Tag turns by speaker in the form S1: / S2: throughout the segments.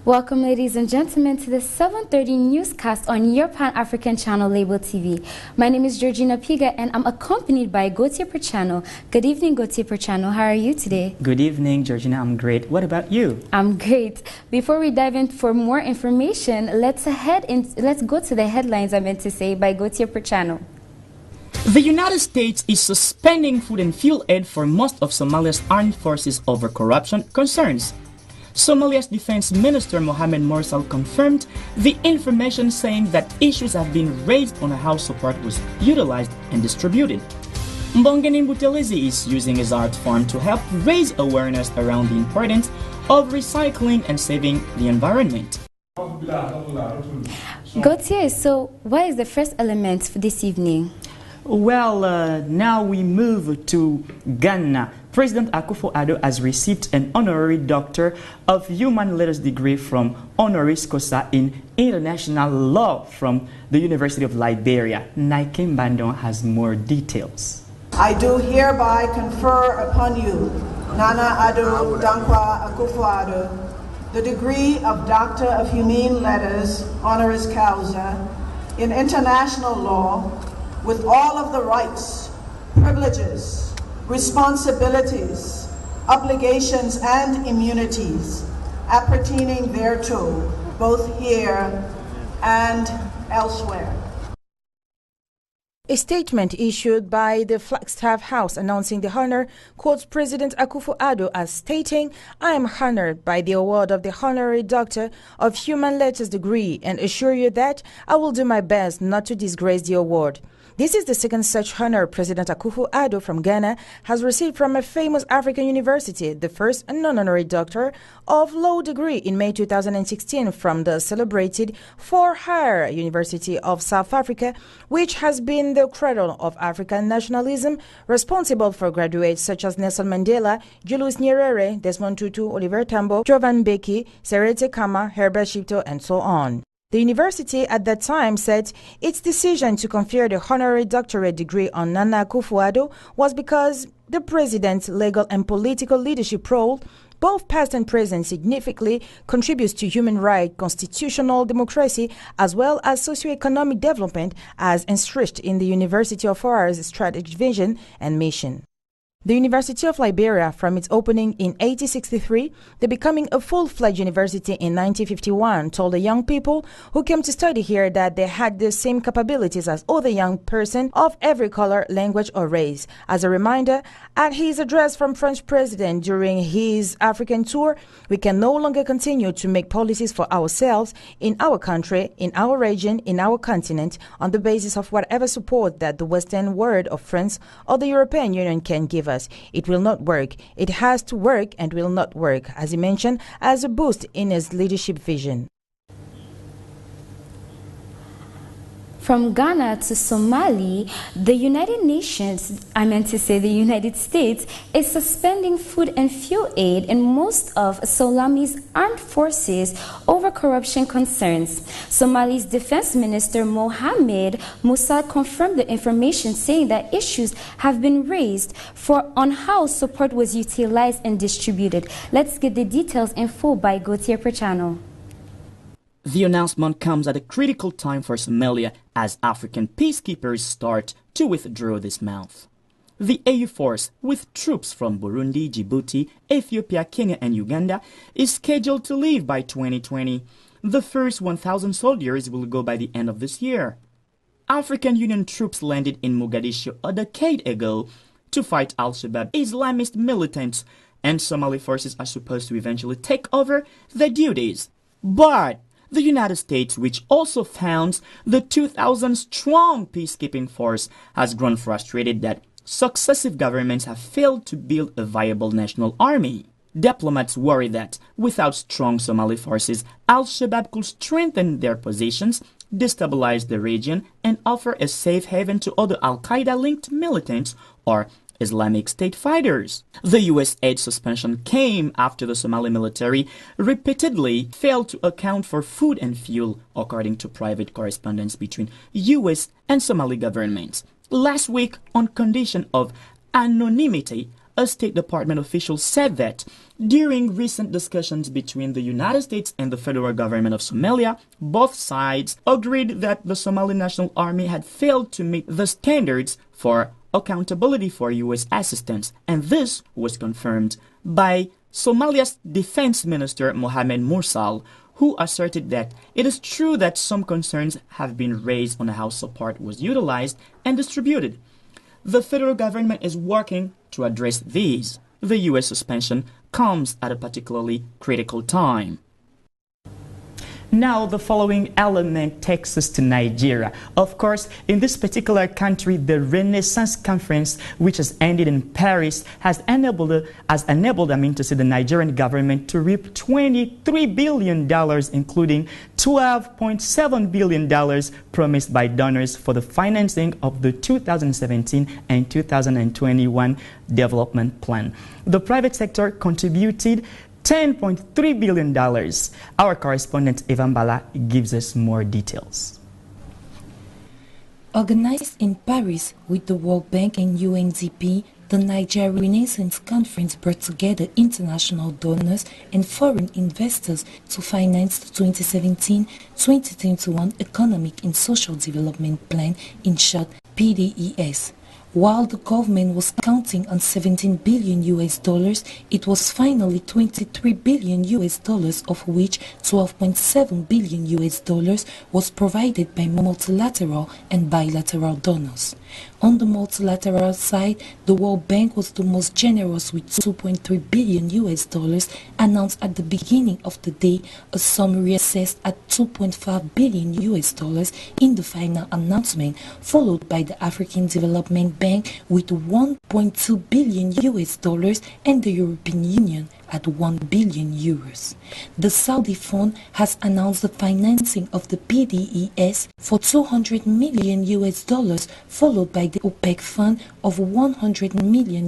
S1: Welcome, ladies and gentlemen, to the 7:30 newscast on your Pan-African channel, Label TV. My name is Georgina Piga, and I'm accompanied by Gautier Perchano. Good evening, Gautier Perchano. How are you today?
S2: Good evening, Georgina. I'm great. What about you?
S1: I'm great. Before we dive in for more information, let's go to the headlines I meant to say by Gautier Perchano.
S2: The United States is suspending food and fuel aid for most of Somalia's armed forces over corruption concerns. Somalia's Defense Minister Mohamed Morsal confirmed the information, saying that issues have been raised on how support was utilized and distributed. Mbongeni Buthelezi is using his art form to help raise awareness around the importance of recycling and saving the environment.
S1: Gautier, so what is the first element for this evening?
S2: Well, now we move to Ghana. President Akufo-Addo has received an honorary Doctor of Human Letters degree from Honoris Causa in International Law from the University of Liberia. Nike Bandon has more details.
S3: I do hereby confer upon you, Nana Addo Dankwa Akufo-Addo, the degree of Doctor of Humane Letters, Honoris Causa, in International Law, with all of the rights, privileges, responsibilities, obligations, and immunities appertaining thereto, both here and elsewhere.
S4: A statement issued by the Flagstaff House announcing the honor quotes President Akufo-Addo as stating, "I am honored by the award of the Honorary Doctor of Human Letters degree and assure you that I will do my best not to disgrace the award." This is the second such honor President Akufo-Addo from Ghana has received from a famous African university, the first an honorary Doctor of Law degree in May 2016 from the celebrated Fort Hare University of South Africa, which has been the cradle of African nationalism, responsible for graduates such as Nelson Mandela, Julius Nyerere, Desmond Tutu, Oliver Tambo, Jovan Mbeki, Seretse Khama, Herbert Shipto, and so on. The university at that time said its decision to confer the honorary doctorate degree on Nana Akufo-Addo was because the president's legal and political leadership role, both past and present, significantly contributes to human rights, constitutional democracy, as well as socio-economic development as enshrined in the University of Far's strategic vision and mission. The University of Liberia, from its opening in 1863 to becoming a full-fledged university in 1951, told the young people who came to study here that they had the same capabilities as other young persons of every color, language, or race. As a reminder, at his address from French President during his African tour, we can no longer continue to make policies for ourselves in our country, in our region, in our continent, on the basis of whatever support that the Western world of France or the European Union can give us. It will not work. It has to work and will not work, as he mentioned, as a boost in his leadership vision.
S1: From Ghana to Somali, the United States, is suspending food and fuel aid in most of Somali's armed forces over corruption concerns. Somali's Defense Minister Mohamed Morsal confirmed the information, saying that issues have been raised on how support was utilized and distributed. Let's get the details in full by Gautier Perchano.
S2: The announcement comes at a critical time for Somalia as African peacekeepers start to withdraw this month. The AU force, with troops from Burundi, Djibouti, Ethiopia, Kenya, and Uganda, is scheduled to leave by 2020. The first 1,000 soldiers will go by the end of this year. African Union troops landed in Mogadishu a decade ago to fight Al-Shabaab Islamist militants, and Somali forces are supposed to eventually take over their duties. But the United States, which also founds the 2,000-strong peacekeeping force, has grown frustrated that successive governments have failed to build a viable national army. Diplomats worry that without strong Somali forces, Al-Shabaab could strengthen their positions, destabilize the region, and offer a safe haven to other Al-Qaeda-linked militants or Islamic State fighters. The U.S. aid suspension came after the Somali military repeatedly failed to account for food and fuel, according to private correspondence between U.S. and Somali governments. Last week, on condition of anonymity, a State Department official said that during recent discussions between the United States and the federal government of Somalia, both sides agreed that the Somali National Army had failed to meet the standards for accountability for U.S. assistance, and this was confirmed by Somalia's Defense Minister Mohamed Mursal, who asserted that it is true that some concerns have been raised on how support was utilized and distributed. The federal government is working to address these. The U.S. suspension comes at a particularly critical time. Now, the following element takes us to Nigeria. Of course, in this particular country, the Renaissance Conference, which has ended in Paris, has enabled the Nigerian government to reap $23 billion, including $12.7 billion promised by donors for the financing of the 2017 and 2021 development plan. The private sector contributed $10.3 billion. Our correspondent Evan Bala gives us more details.
S5: Organized in Paris with the World Bank and UNDP, the Nigeria Renaissance Conference brought together international donors and foreign investors to finance the 2017-2021 Economic and Social Development Plan, in short PDES. While the government was counting on $17 billion, it was finally $23 billion, of which $12.7 billion was provided by multilateral and bilateral donors. On the multilateral side, the World Bank was the most generous with $2.3 billion announced at the beginning of the day, a sum reassessed at $2.5 billion in the final announcement, followed by the African Development Bank with $1.2 billion and the European Union at €1 billion. The Saudi fund has announced the financing of the PDES for $200 million, followed by the OPEC fund of $100 million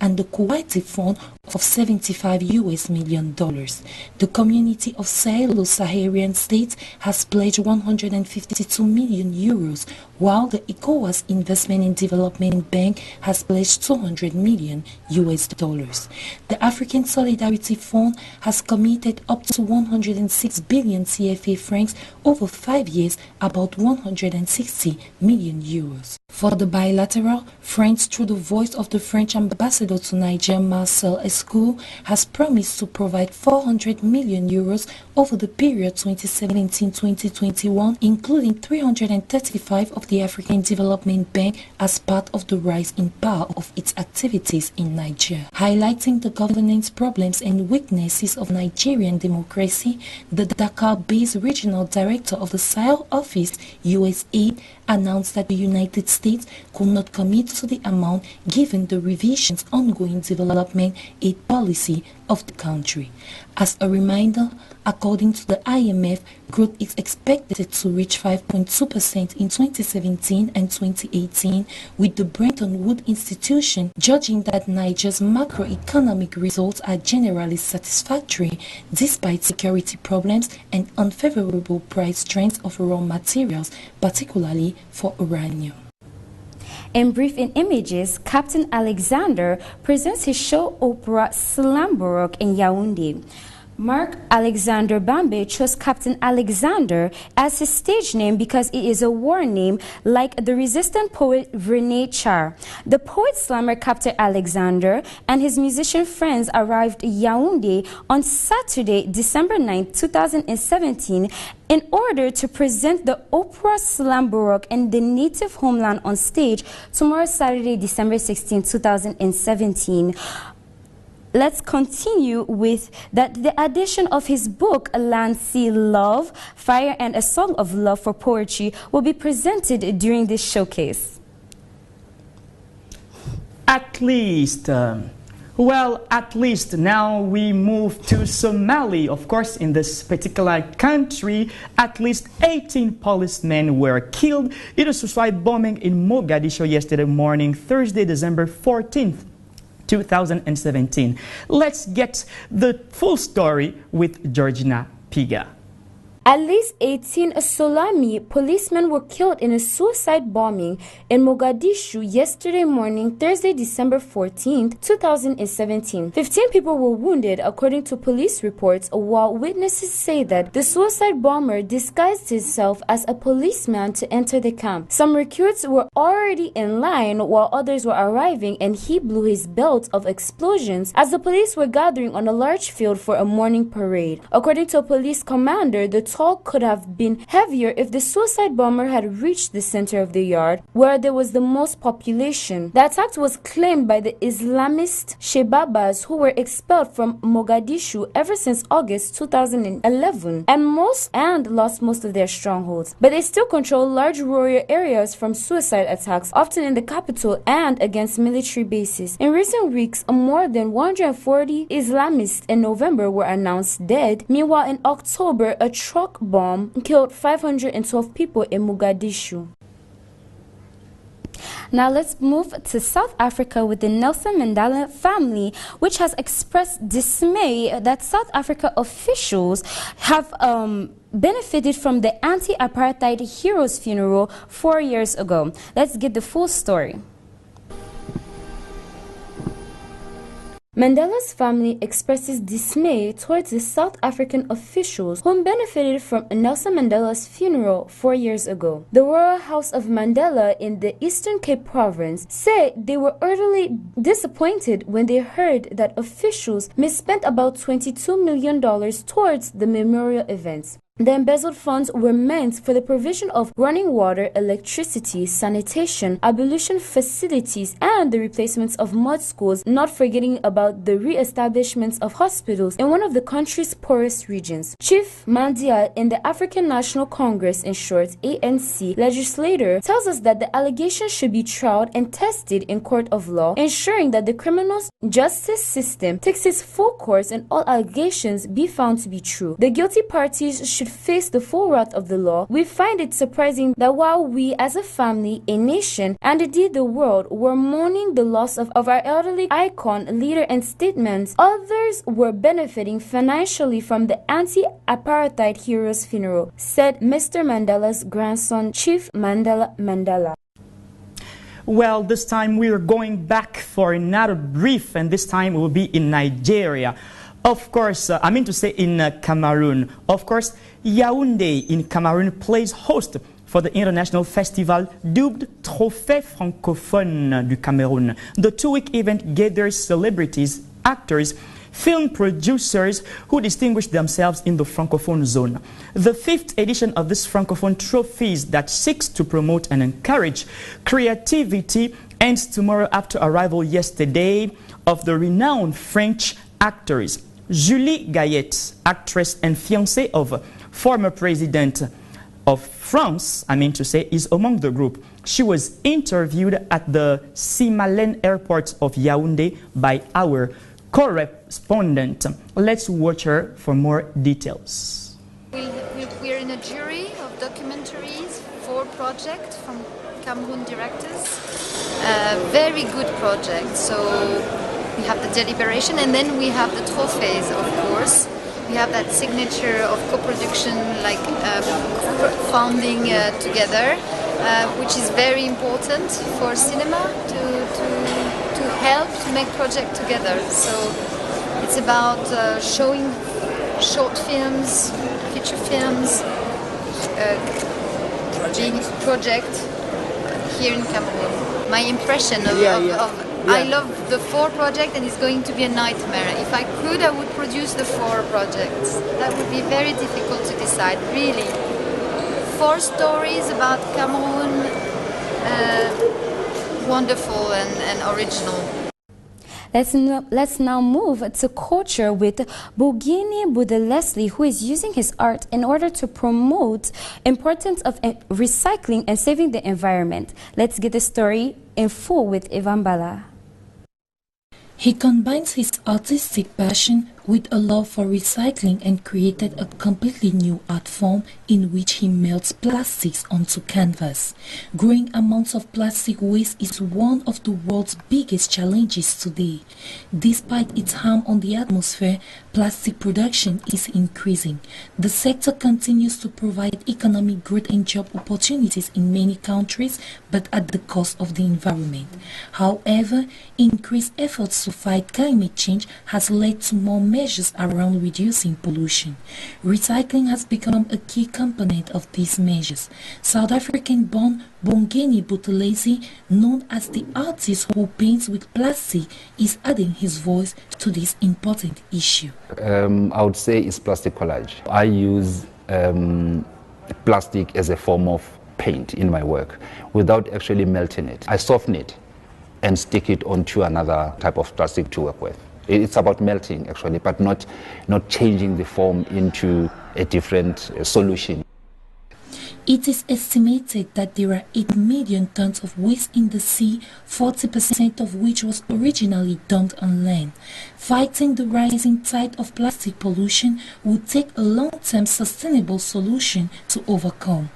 S5: and the Kuwaiti fund of $75 million. The Community of Sahelo-Saharan States has pledged €152 million, while the ECOWAS Investment and Development Bank has pledged $200 million. The African Solidarity Fund has committed up to 106 billion CFA francs over 5 years, about €160 million. For the bilateral, France, through the voice of the French ambassador to Niger, Marcel Escour, has promised to provide €400 million over the period 2017-2021, including 335 of the African Development Bank as part of the rise in power of its activities in Niger. Highlighting the governance problems and weaknesses of Nigerian democracy, the Dakar-based regional director of the Sahel office, USAID, announced that the United States could not commit to the amount given the revision's ongoing development aid policy of the country. As a reminder, according to the IMF, growth is expected to reach 5.2% in 2017 and 2018, with the Bretton Woods Institution judging that Niger's macroeconomic results are generally satisfactory despite security problems and unfavorable price trends of raw materials, particularly for uranium.
S1: In Brief in Images, Captain Alexander presents his show opera Slamborok in Yaoundé. Mark Alexander Bambe chose Captain Alexander as his stage name because it is a war name like the resistant poet René Char. The poet slammer Captain Alexander and his musician friends arrived in Yaoundé on Saturday, December 9, 2017 in order to present the opera Slamborok in the native homeland on stage tomorrow, Saturday, December 16, 2017. Let's continue with that. The edition of his book, Land, Sea, Love, Fire and a Song of Love for Poetry will be presented during this showcase.
S2: At least now we move to Somalia. Of course, in this particular country, at least 18 policemen were killed in a suicide bombing in Mogadishu yesterday morning, Thursday, December 14th. 2017. Let's get the full story with Georgina Piga.
S1: At least 18 Solami policemen were killed in a suicide bombing in Mogadishu yesterday morning, Thursday, December 14, 2017. 15 people were wounded, according to police reports, while witnesses say that the suicide bomber disguised himself as a policeman to enter the camp. Some recruits were already in line while others were arriving, and he blew his belt of explosions as the police were gathering on a large field for a morning parade. According to a police commander, the toll could have been heavier if the suicide bomber had reached the center of the yard, where there was the most population. The attack was claimed by the Islamist Shebabas, who were expelled from Mogadishu ever since August 2011 and lost most of their strongholds. But they still control large rural areas from suicide attacks, often in the capital and against military bases. In recent weeks, more than 140 Islamists in November were announced dead. Meanwhile, in October, a truck bomb killed 512 people in Mogadishu. Now let's move to South Africa with the Nelson Mandela family, which has expressed dismay that South Africa officials have benefited from the anti-apartheid heroes funeral 4 years ago. Let's get the full story. Mandela's family expresses dismay towards the South African officials who benefited from Nelson Mandela's funeral 4 years ago. The Royal House of Mandela in the Eastern Cape Province said they were utterly disappointed when they heard that officials misspent about $22 million towards the memorial events. The embezzled funds were meant for the provision of running water, electricity, sanitation, ablution facilities, and the replacements of mud schools, not forgetting about the re-establishments of hospitals in one of the country's poorest regions. Chief Mandia in the African National Congress, in short ANC, legislator, tells us that the allegations should be tried and tested in court of law, ensuring that the criminal justice system takes its full course and all allegations be found to be true. The guilty parties should face the full wrath of the law. We find it surprising that while we as a family, a nation, and indeed the world were mourning the loss of our elderly icon, leader, and statesman, others were benefiting financially from the anti-apartheid hero's funeral, said Mr. Mandela's grandson, Chief Mandela.
S2: Well, this time we are going back for another brief, and this time it will be in Nigeria. Of course, in Cameroon. Of course, Yaoundé in Cameroon plays host for the international festival dubbed Trophée Francophone du Cameroun. The two-week event gathers celebrities, actors, film producers who distinguish themselves in the Francophone zone. The 5th edition of this Francophone trophies that seeks to promote and encourage creativity ends tomorrow after arrival yesterday of the renowned French actors. Julie Gaillet, actress and fiancée of former president of France, is among the group. She was interviewed at the Simalène airport of Yaoundé by our correspondent. Let's watch her for more details.
S6: We're in a jury of documentaries for projects from Cameroon directors. Very good project. So we have the deliberation, and then we have the trophies, of course. We have that signature of co-production, like founding together, which is very important for cinema to help to make project together. So it's about showing short films, feature films, being project here in Cameroon. My impression of I love the 4 project, and it's going to be a nightmare. If I could, I would produce the 4 projects. That would be very difficult to decide, really. 4 stories about Cameroon, wonderful and original.
S1: Let's now move to culture with Bugini Leslie, who is using his art in order to promote importance of recycling and saving the environment. Let's get the story in full with Ivan Bala.
S5: He combines his artistic passion with a love for recycling and created a completely new art form in which he melts plastics onto canvas. Growing amounts of plastic waste is one of the world's biggest challenges today. Despite its harm on the atmosphere, plastic production is increasing. The sector continues to provide economic growth and job opportunities in many countries, but at the cost of the environment. However, increased efforts to fight climate change has led to more measures around reducing pollution. Recycling has become a key component of these measures. South African-born Bongeni Buthelezi, known as the artist who paints with plastic, is adding his voice to this important issue.
S7: I would say it's plastic collage. I use plastic as a form of paint in my work without actually melting it. I soften it and stick it onto another type of plastic to work with. It's about melting actually, but not changing the form into a different solution.
S5: It is estimated that there are 8 million tons of waste in the sea, 40% of which was originally dumped on land. Fighting the rising tide of plastic pollution would take a long-term sustainable solution to overcome.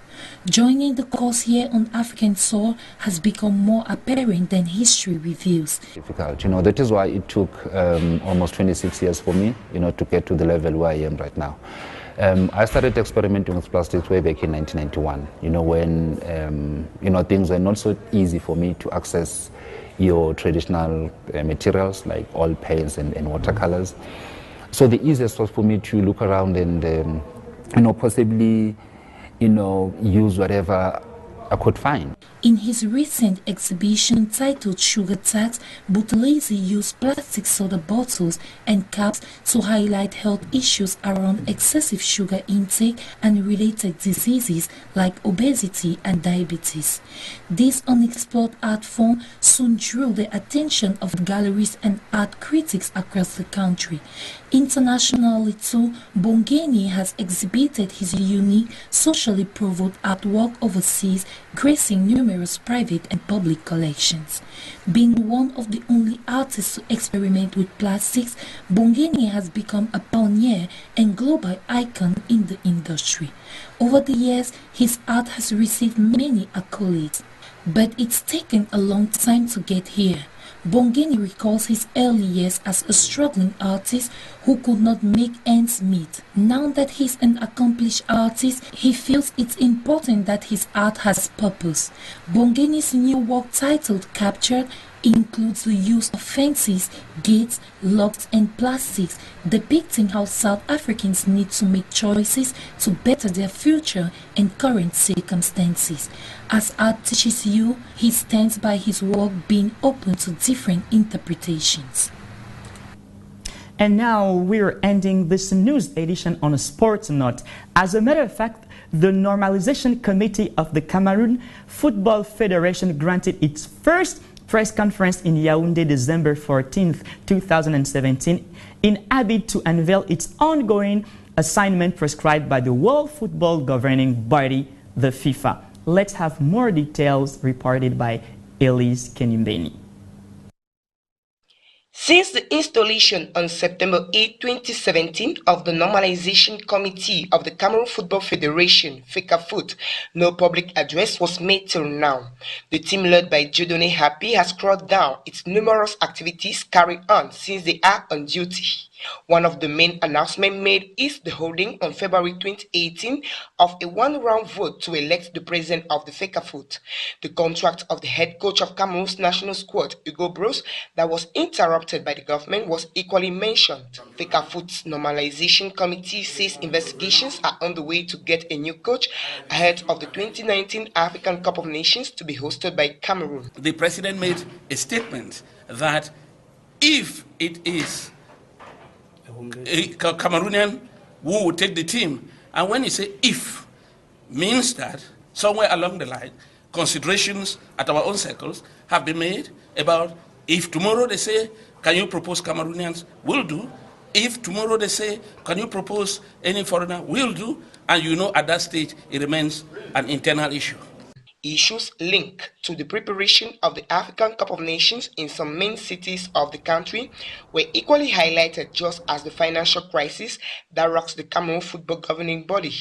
S5: Joining the cause here on African soil has become more apparent than history reveals.
S7: Difficult, that is why it took almost 26 years for me, to get to the level where I am right now. I started experimenting with plastics way back in 1991, when things were not so easy for me to access your traditional materials like oil paints and watercolors. So the easiest was for me to look around and, possibly, use whatever I could find.
S5: In his recent exhibition titled Sugar Tax, Buthelezi used plastic soda bottles and caps to highlight health issues around excessive sugar intake and related diseases like obesity and diabetes. This unexplored art form soon drew the attention of galleries and art critics across the country. Internationally too, Bongeni has exhibited his unique, socially provoked artwork overseas, gracing numerous private and public collections. Being one of the only artists to experiment with plastics, Bongeni has become a pioneer and global icon in the industry. Over the years, his art has received many accolades, but it's taken a long time to get here. Bongeni recalls his early years as a struggling artist who could not make ends meet. Now that he's an accomplished artist, he feels it's important that his art has purpose. Bongeni's new work titled Captured includes the use of fences, gates, locks and plastics, depicting how South Africans need to make choices to better their future and current circumstances. As art teaches you, he stands by his work being open to different interpretations.
S2: And now we're ending this news edition on a sports note. As a matter of fact, the Normalization Committee of the Cameroon Football Federation granted its first press conference in Yaoundé December 14th, 2017 in a bid to unveil its ongoing assignment prescribed by the World Football Governing Body, the FIFA. Let's have more details reported by Elise Kenyumbeni.
S8: Since the installation on September 8, 2017 of the Normalization Committee of the Cameroon Football Federation, FECAFOOT, no public address was made till now. The team led by Dieudonné Happy has scrolled down its numerous activities carried on since they are on duty. One of the main announcements made is the holding on February 2018 of a one-round vote to elect the president of the FECAFOOT. The contract of the head coach of Cameroon's national squad, Hugo Broos, that was interrupted by the government was equally mentioned. FECAFOOT's Normalization Committee says investigations are on the way to get a new coach ahead of the 2019 African Cup of Nations to be hosted by Cameroon.
S9: The president made a statement that if it is a Cameroonian who will take the team, and when you say if, means that somewhere along the line, considerations at our own circles have been made about if tomorrow they say, can you propose Cameroonians? Will do. If tomorrow they say, can you propose any foreigner? Will do. And at that stage, it remains an internal issue.
S8: Issues linked to the preparation of the African Cup of Nations in some main cities of the country were equally highlighted, just as the financial crisis that rocks the Cameroon football governing body.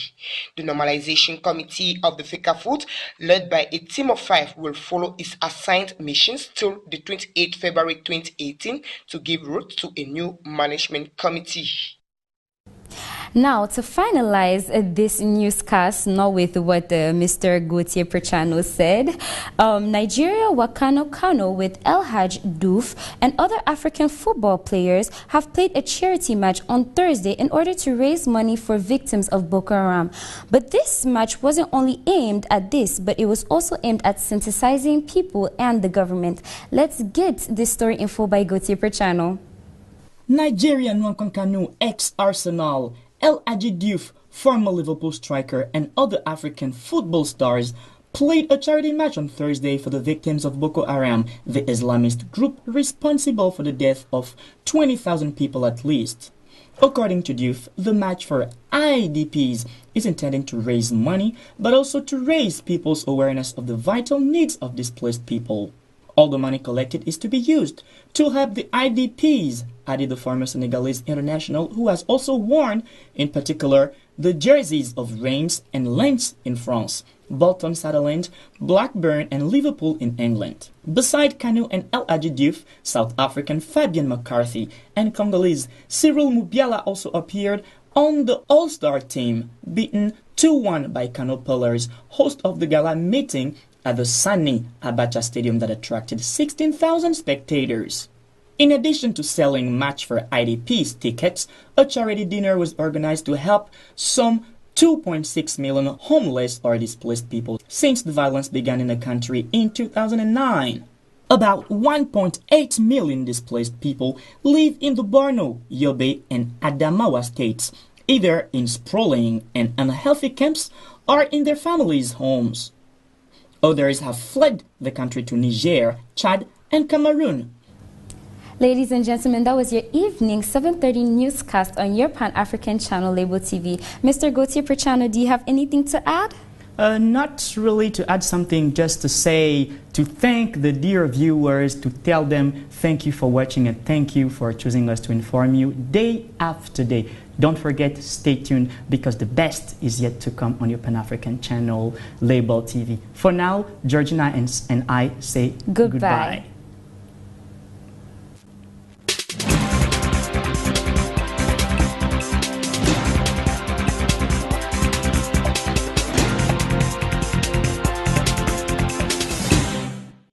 S8: The Normalization Committee of the FECAFOOT, led by a team of 5, will follow its assigned missions till the 28th February 2018 to give root to a new management committee.
S1: Now, to finalize this newscast, not with what Mr. Gautier Perchano said, Nigeria Wakano Kano with El Haj Diouf and other African football players have played a charity match on Thursday in order to raise money for victims of Boko Haram. But this match wasn't only aimed at this, but it was also aimed at sensitizing people and the government. Let's get this story info by Gautier Perchano.
S2: Nigerian Nwankanu ex-Arsenal, El Hadji Diouf, former Liverpool striker, and other African football stars played a charity match on Thursday for the victims of Boko Haram, the Islamist group responsible for the death of 20,000 people at least. According to Diouf, the match for IDPs is intended to raise money, but also to raise people's awareness of the vital needs of displaced people. All the money collected is to be used to help the IDPs, added the former Senegalese international, who has also worn, in particular, the jerseys of Reims and Lens in France, Bolton, Sunderland, Blackburn and Liverpool in England. Beside Kanu and El Hadji Diouf, South African Fabian McCarthy and Congolese Cyril Mubiala also appeared on the All-Star team, beaten 2-1 by Kano Pillars, host of the gala meeting at the Sani Abacha Stadium that attracted 16,000 spectators. In addition to selling Match for IDPs tickets, a charity dinner was organized to help some 2.6 million homeless or displaced people since the violence began in the country in 2009. About 1.8 million displaced people live in the Borno, Yobe, and Adamawa states, either in sprawling and unhealthy camps or in their families' homes. Others have fled the country to Niger, Chad, and Cameroon.
S1: Ladies and gentlemen, that was your evening 7:30 newscast on your Pan-African channel, Label TV. Mr. Gautier Perchano, do you have anything to add?
S2: Not really to add something, just to say, to thank the dear viewers, to tell them thank you for watching and thank you for choosing us to inform you day after day. Don't forget, stay tuned, because the best is yet to come on your Pan-African channel, Label TV. For now, Georgina and I say goodbye.